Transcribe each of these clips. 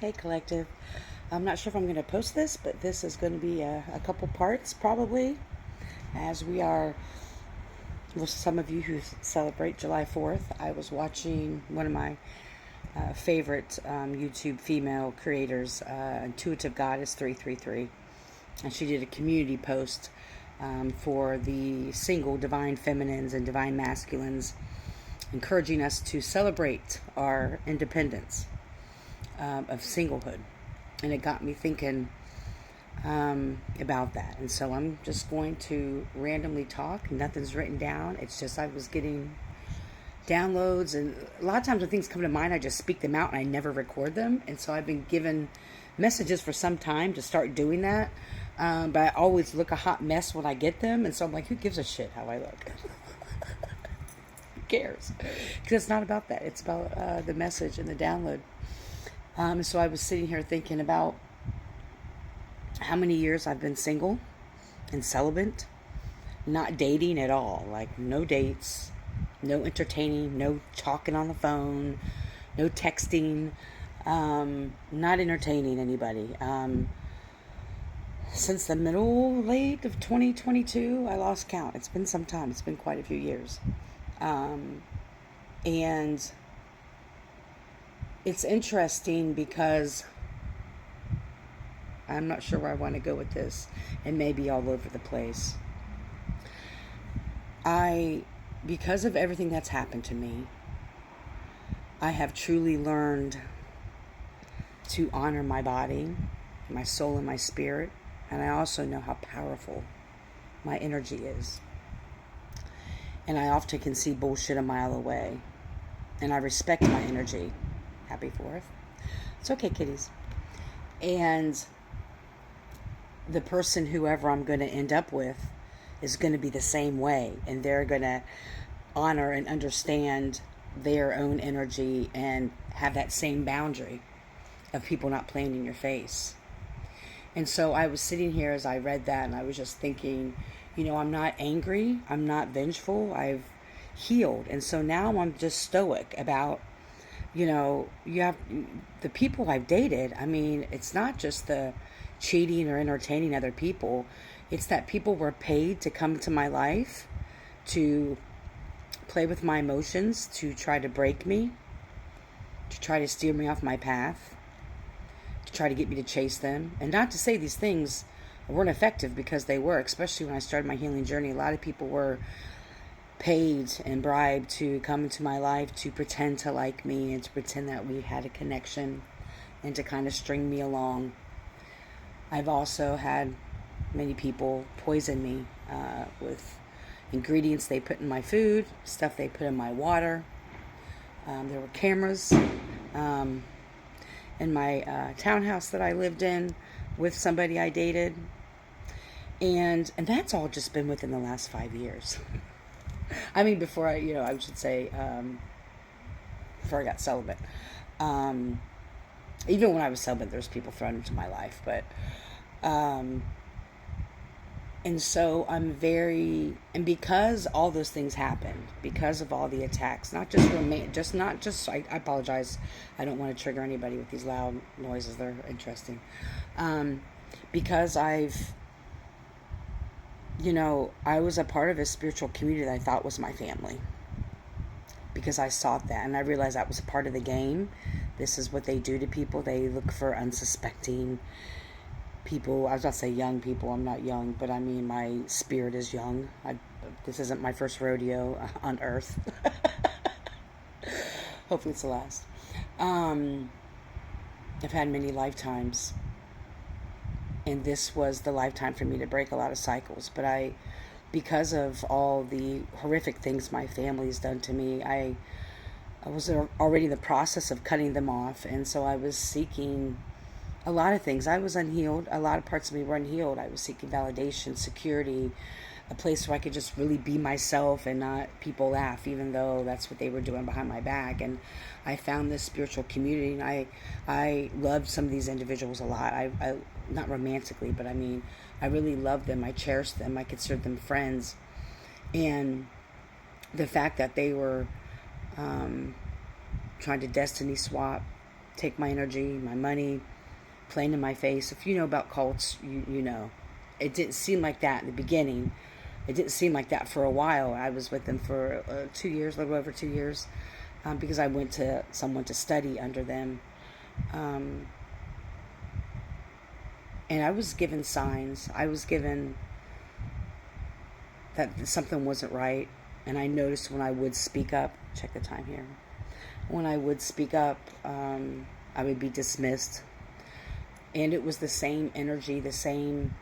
Hey, collective. I'm not sure if I'm going to post this, but this is going to be a couple parts probably, as we are, with some of you who celebrate July 4th. I was watching one of my favorite YouTube female creators, Intuitive Goddess 333, and she did a community post for the single divine feminines and divine masculines, encouraging us to celebrate our independence of singlehood. And it got me thinking about that. And so I'm just going to randomly talk. Nothing's written down. It's just I was getting downloads. And a lot of times when things come to mind, I just speak them out and I never record them. And so I've been given messages for some time to start doing that. But I always look a hot mess when I get them. And so I'm like, who gives a shit how I look? Who cares? Because it's not about that. It's about the message and the download. So I was sitting here thinking about how many years I've been single and celibate, not dating at all, like no dates, no entertaining, no talking on the phone, no texting, not entertaining anybody. Since the late of 2022, I lost count. It's been some time. It's been quite a few years. And it's interesting because I'm not sure where I want to go with this. It may be all over the place. Because of everything that's happened to me, I have truly learned to honor my body, my soul, and my spirit. And I also know how powerful my energy is. And I often can see bullshit a mile away. And I respect my energy. Happy 4th. It's okay, kitties. And the person, whoever I'm going to end up with, is going to be the same way. And they're going to honor and understand their own energy and have that same boundary of people not playing in your face. And so I was sitting here as I read that, and I was just thinking, I'm not angry. I'm not vengeful. I've healed. And so now I'm just stoic about, you have the people I've dated. I mean, it's not just the cheating or entertaining other people. It's that people were paid to come to my life to play with my emotions, to try to break me, to try to steer me off my path, to try to get me to chase them. And not to say these things weren't effective, because they were, especially when I started my healing journey. A lot of people were paid and bribed to come into my life to pretend to like me and to pretend that we had a connection and to kind of string me along. I've also had many people poison me with ingredients they put in my food, stuff they put in my water. There were cameras in my townhouse that I lived in with somebody I dated. And that's all just been within the last 5 years. I mean, before I should say, before I got celibate. Even when I was celibate, there's people thrown into my life, but, and so I'm and because all those things happened, because of all the attacks, not just I apologize. I don't want to trigger anybody with these loud noises. They're interesting. Because I was a part of a spiritual community that I thought was my family, because I sought that, and I realized that was a part of the game. This is what they do to people. They look for unsuspecting people. I was about to say young people. I'm not young, but I mean, my spirit is young. This isn't my first rodeo on earth. Hopefully it's the last. I've had many lifetimes, and this was the lifetime for me to break a lot of cycles. But because of all the horrific things my family's done to me, I was already in the process of cutting them off. And so I was seeking a lot of things. I was unhealed. A lot of parts of me were unhealed. I was seeking validation, security, a place where I could just really be myself and not people laugh, even though that's what they were doing behind my back. And I found this spiritual community, and I loved some of these individuals a lot. I not romantically, but I mean, I really loved them. I cherished them. I considered them friends. And the fact that they were trying to destiny swap take my energy, my money, playing in my face. If you know about cults, you know. It didn't seem like that in the beginning. It didn't seem like that for a while. I was with them for 2 years, a little over 2 years, because I went to someone to study under them. And I was given signs. I was given that something wasn't right. And I noticed when I would speak up, check the time here. When I would speak up, I would be dismissed. And it was the same energy, the same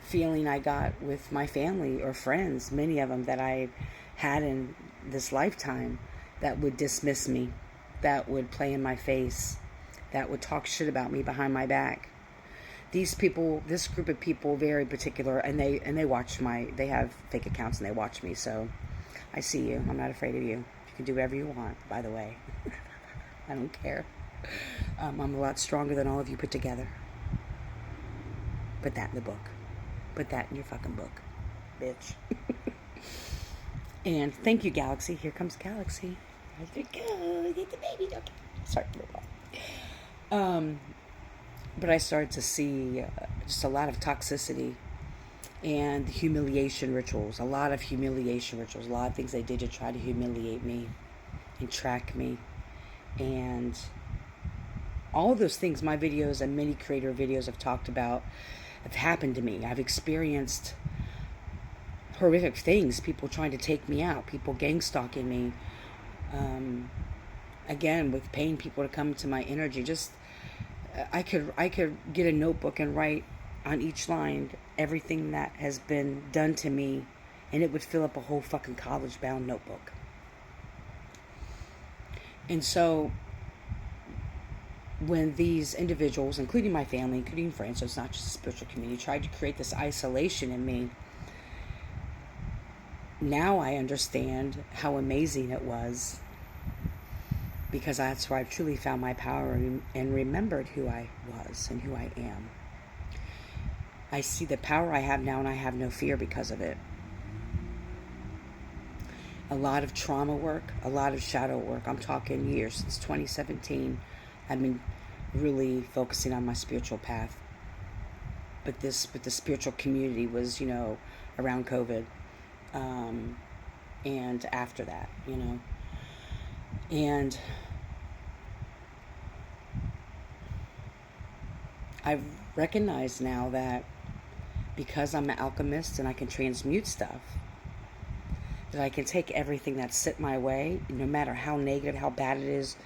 feeling I got with my family or friends, many of them that I had in this lifetime, that would dismiss me, that would play in my face, that would talk shit about me behind my back. These people, this group of people, very particular, and they watch they have fake accounts and they watch me, so I see you. I'm not afraid of you. You can do whatever you want, by the way. I don't care. I'm a lot stronger than all of you put together. Put that in the book. Put that in your fucking book, bitch. And thank you, Galaxy. Here comes Galaxy. There we go. Get the baby. Okay. Sorry. But I started to see just a lot of toxicity and humiliation rituals. A lot of humiliation rituals. A lot of things they did to try to humiliate me and track me. And all of those things, my videos and many creator videos have talked about, have happened to me. I've experienced horrific things. People trying to take me out. People gang stalking me. Again, with paying people to come to my energy. Just, I could get a notebook and write on each line everything that has been done to me, and it would fill up a whole fucking college-bound notebook. And so when these individuals, including my family, including friends, so it's not just a spiritual community, tried to create this isolation in me, now I understand how amazing it was, because that's where I truly found my power and remembered who I was and who I am. I see the power I have now, and I have no fear because of it. A lot of trauma work, a lot of shadow work. I'm talking years, since 2017. I've been really focusing on my spiritual path. But the spiritual community was, around COVID. And after that, And I've recognized now that because I'm an alchemist and I can transmute stuff, that I can take everything that's set my way, no matter how negative, how bad it is,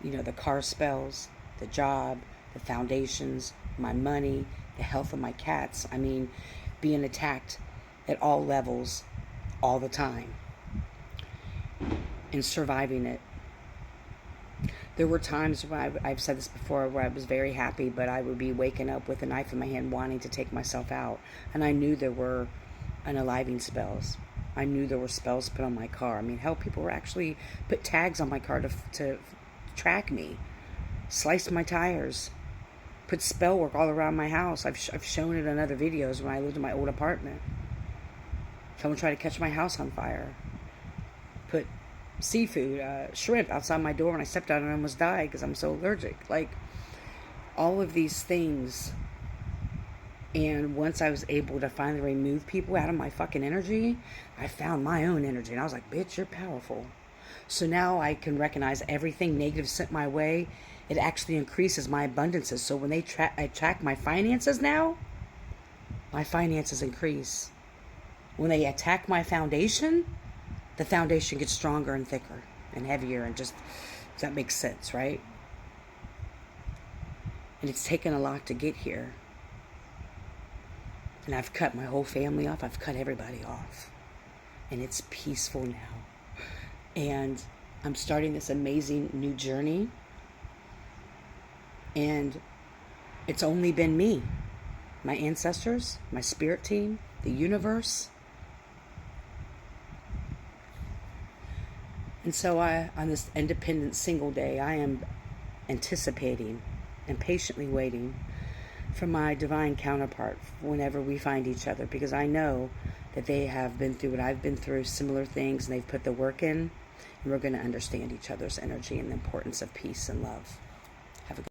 the car spells, the job, the foundations, my money, the health of my cats. I mean, being attacked at all levels, all the time, and surviving it. There were times when I've said this before, where I was very happy, but I would be waking up with a knife in my hand wanting to take myself out. And I knew there were unaliving spells. I knew there were spells put on my car. I mean, hell, people were actually put tags on my car to track me, sliced my tires, put spell work all around my house. I've shown it in other videos when I lived in my old apartment. Someone tried to catch my house on fire. Put seafood, shrimp outside my door, and I stepped out and I almost died because I'm so allergic. Like, all of these things. And once I was able to finally remove people out of my fucking energy, I found my own energy. And I was like, bitch, you're powerful. So now I can recognize everything negative sent my way. It actually increases my abundances. So when they track my finances now, my finances increase. When they attack my foundation, the foundation gets stronger and thicker and heavier, and just, if that makes sense, right? And it's taken a lot to get here. And I've cut my whole family off. I've cut everybody off. And it's peaceful now. And I'm starting this amazing new journey. And it's only been me, my ancestors, my spirit team, the universe. And so on this independent single day, I am anticipating and patiently waiting for my divine counterpart whenever we find each other, because I know that they have been through what I've been through, similar things, and they've put the work in, and we're going to understand each other's energy and the importance of peace and love.